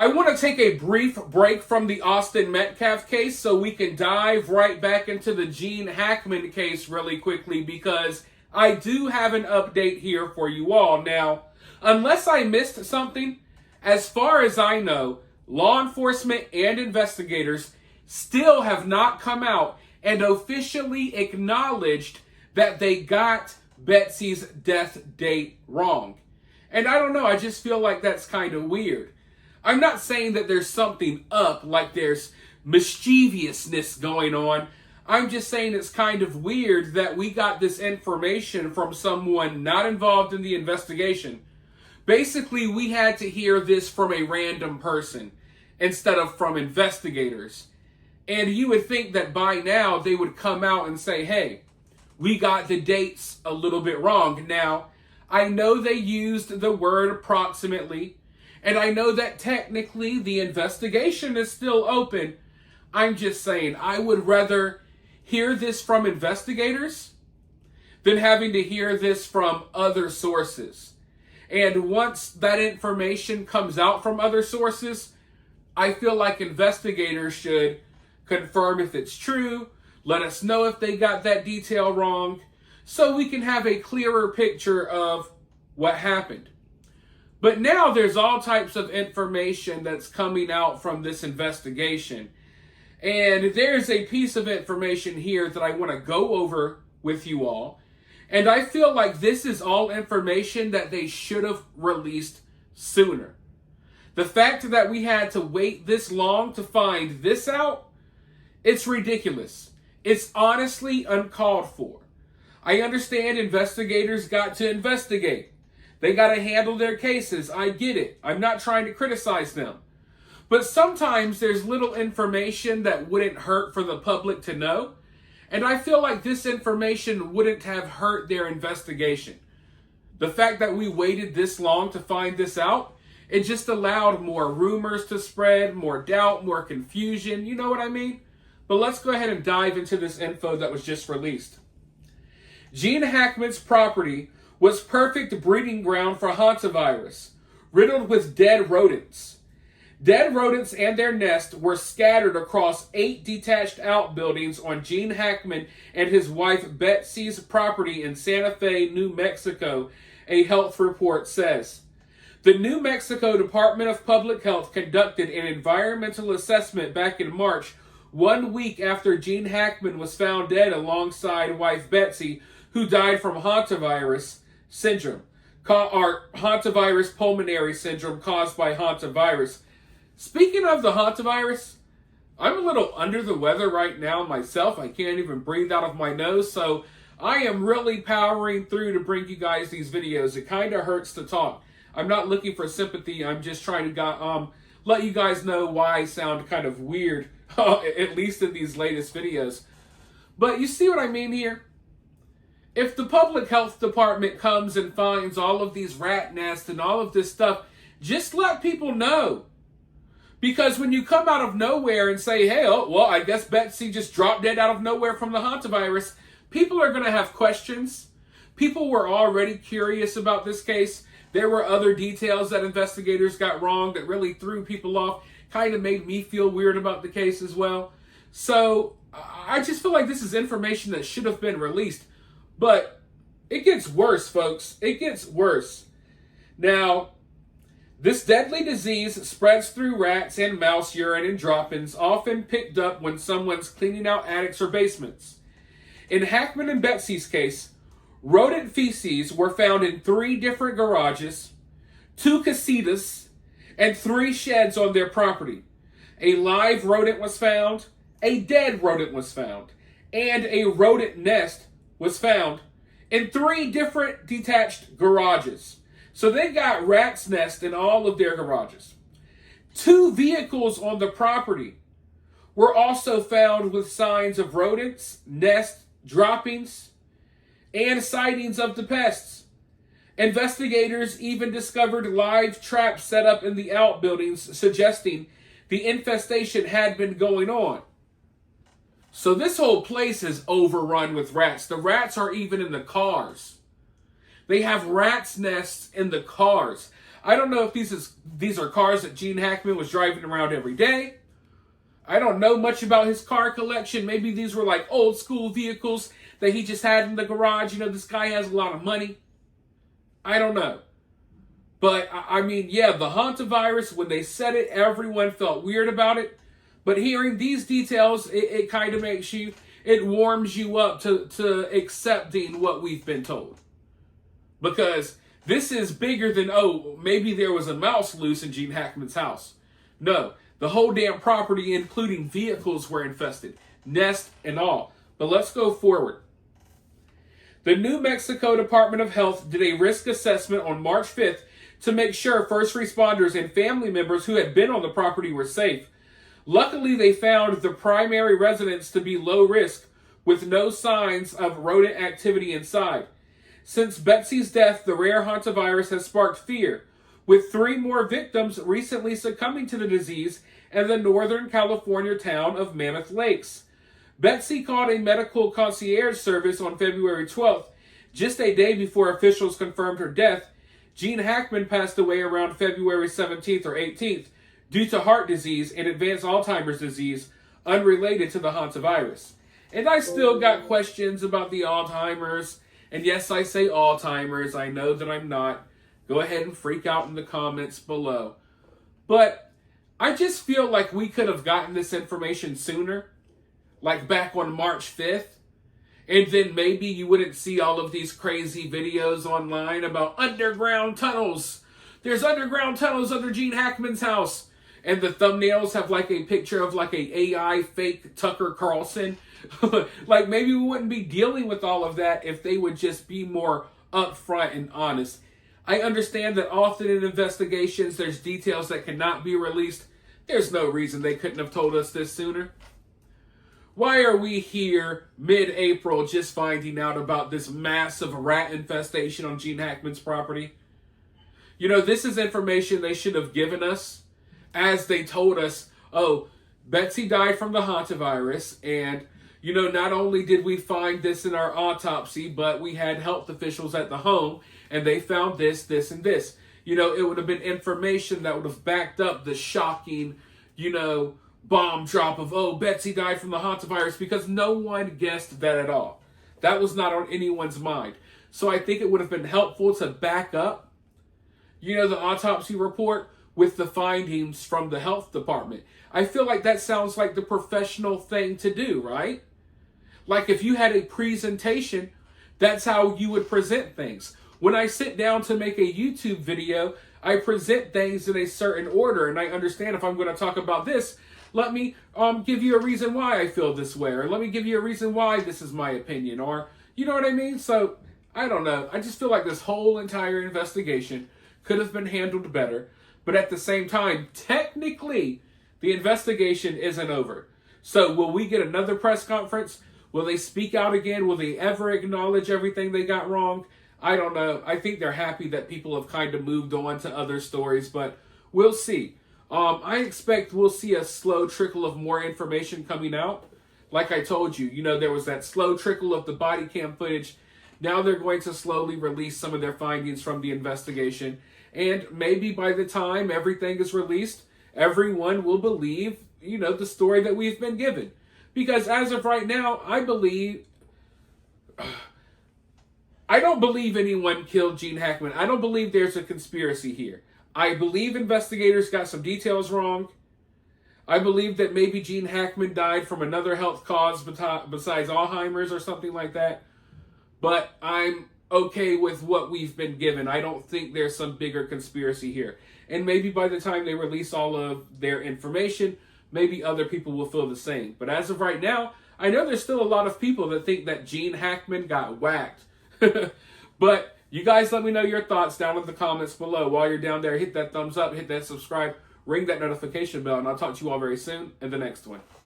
I want to take a brief break from the Austin Metcalf case so we can dive right back into the Gene Hackman case really quickly, because I do have an update here for you all. Now, unless I missed something, as far as I know, law enforcement and investigators still have not come out and officially acknowledged that they got Betsy's death date wrong. And I don't know, I just feel like that's kind of weird. I'm not saying that there's something up, like there's mischievousness going on. I'm just saying it's kind of weird that we got this information from someone not involved in the investigation. Basically, we had to hear this from a random person instead of from investigators. And you would think that by now they would come out and say, hey, we got the dates a little bit wrong. Now, I know they used the word approximately, and I know that technically the investigation is still open. I'm just saying, I would rather hear this from investigators than having to hear this from other sources. And once that information comes out from other sources, I feel like investigators should confirm if it's true, let us know if they got that detail wrong, so we can have a clearer picture of what happened. But now there's all types of information that's coming out from this investigation. And there's a piece of information here that I want to go over with you all. And I feel like this is all information that they should have released sooner. The fact that we had to wait this long to find this out, it's ridiculous. It's honestly uncalled for. I understand investigators got to investigate. They got to handle their cases. I get it. I'm not trying to criticize them. But sometimes there's little information that wouldn't hurt for the public to know. And I feel like this information wouldn't have hurt their investigation. The fact that we waited this long to find this out, it just allowed more rumors to spread, more doubt, more confusion. You know what I mean? But let's go ahead and dive into this info that was just released. Gene Hackman's property was perfect breeding ground for hantavirus, riddled with dead rodents. Dead rodents and their nest were scattered across 8 detached outbuildings on Gene Hackman and his wife Betsy's property in Santa Fe, New Mexico, a health report says. The New Mexico Department of Public Health conducted an environmental assessment back in March, 1 week after Gene Hackman was found dead alongside wife Betsy, who died from hantavirus syndrome, or hantavirus pulmonary syndrome caused by hantavirus. Speaking of the hantavirus, I'm a little under the weather right now myself. I can't even breathe out of my nose, so I am really powering through to bring you guys these videos. It kind of hurts to talk. I'm not looking for sympathy. I'm just trying to let you guys know why I sound kind of weird, at least in these latest videos. But you see what I mean here? If the public health department comes and finds all of these rat nests and all of this stuff, just let people know. Because when you come out of nowhere and say, hey, well, I guess Betsy just dropped dead out of nowhere from the hantavirus, people are going to have questions. People were already curious about this case. There were other details that investigators got wrong that really threw people off, kind of made me feel weird about the case as well. So I just feel like this is information that should have been released. But it gets worse, folks. It gets worse. Now, this deadly disease spreads through rats and mouse urine and droppings, often picked up when someone's cleaning out attics or basements. In Hackman and Betsy's case, rodent feces were found in 3 different garages, 2 casitas, and 3 sheds on their property. A live rodent was found, a dead rodent was found, and a rodent nest was found in 3 different detached garages. So they got rat's nest in all of their garages. 2 vehicles on the property were also found with signs of rodents, nest droppings, and sightings of the pests. Investigators even discovered live traps set up in the outbuildings, suggesting the infestation had been going on. So this whole place is overrun with rats. The rats are even in the cars. They have rats' nests in the cars. I don't know if these are cars that Gene Hackman was driving around every day. I don't know much about his car collection. Maybe these were like old school vehicles that he just had in the garage. This guy has a lot of money. I don't know. But, I mean, yeah, the hantavirus, when they said it, everyone felt weird about it. But hearing these details, it kind of makes you, it warms you up to accepting what we've been told. Because this is bigger than, oh, maybe there was a mouse loose in Gene Hackman's house. No, the whole damn property, including vehicles, were infested. Nest and all. But let's go forward. The New Mexico Department of Health did a risk assessment on March 5th to make sure first responders and family members who had been on the property were safe. Luckily, they found the primary residence to be low risk, with no signs of rodent activity inside. Since Betsy's death, the rare hantavirus has sparked fear, with 3 more victims recently succumbing to the disease in the Northern California town of Mammoth Lakes. Betsy called a medical concierge service on February 12th, just a day before officials confirmed her death. Gene Hackman passed away around February 17th or 18th due to heart disease and advanced Alzheimer's disease unrelated to the hantavirus. And I still got questions about the Alzheimer's. And yes, I say Alzheimer's. I know that I'm not. Go ahead and freak out in the comments below. But I just feel like we could have gotten this information sooner. Like back on March 5th. And then maybe you wouldn't see all of these crazy videos online about underground tunnels. There's underground tunnels under Gene Hackman's house. And the thumbnails have like a picture of like a AI fake Tucker Carlson. Like maybe we wouldn't be dealing with all of that if they would just be more upfront and honest. I understand that often in investigations there's details that cannot be released. There's no reason they couldn't have told us this sooner. Why are we here mid-April just finding out about this massive rat infestation on Gene Hackman's property? This is information they should have given us as they told us, oh, Betsy died from the hantavirus, and, not only did we find this in our autopsy, but we had health officials at the home, and they found this, this, and this. It would have been information that would have backed up the shocking, bomb drop of, oh, Betsy died from the hantavirus, because no one guessed that at all. That was not on anyone's mind. So I think it would have been helpful to back up, the autopsy report with the findings from the health department. I feel like that sounds like the professional thing to do, right? Like if you had a presentation, that's how you would present things. When I sit down to make a YouTube video, I present things in a certain order, and I understand if I'm going to talk about this, let me give you a reason why I feel this way, or let me give you a reason why this is my opinion, or you know what I mean? So, I don't know. I just feel like this whole entire investigation could have been handled better, but at the same time, technically, the investigation isn't over. So, will we get another press conference? Will they speak out again? Will they ever acknowledge everything they got wrong? I don't know. I think they're happy that people have kind of moved on to other stories, but we'll see. I expect we'll see a slow trickle of more information coming out. Like I told you, there was that slow trickle of the body cam footage. Now they're going to slowly release some of their findings from the investigation. And maybe by the time everything is released, everyone will believe, the story that we've been given. Because as of right now, I don't believe anyone killed Gene Hackman. I don't believe there's a conspiracy here. I believe investigators got some details wrong. I believe that maybe Gene Hackman died from another health cause besides Alzheimer's or something like that. But I'm okay with what we've been given. I don't think there's some bigger conspiracy here. And maybe by the time they release all of their information, maybe other people will feel the same. But as of right now, I know there's still a lot of people that think that Gene Hackman got whacked. But you guys let me know your thoughts down in the comments below. While you're down there, hit that thumbs up, hit that subscribe, ring that notification bell, and I'll talk to you all very soon in the next one.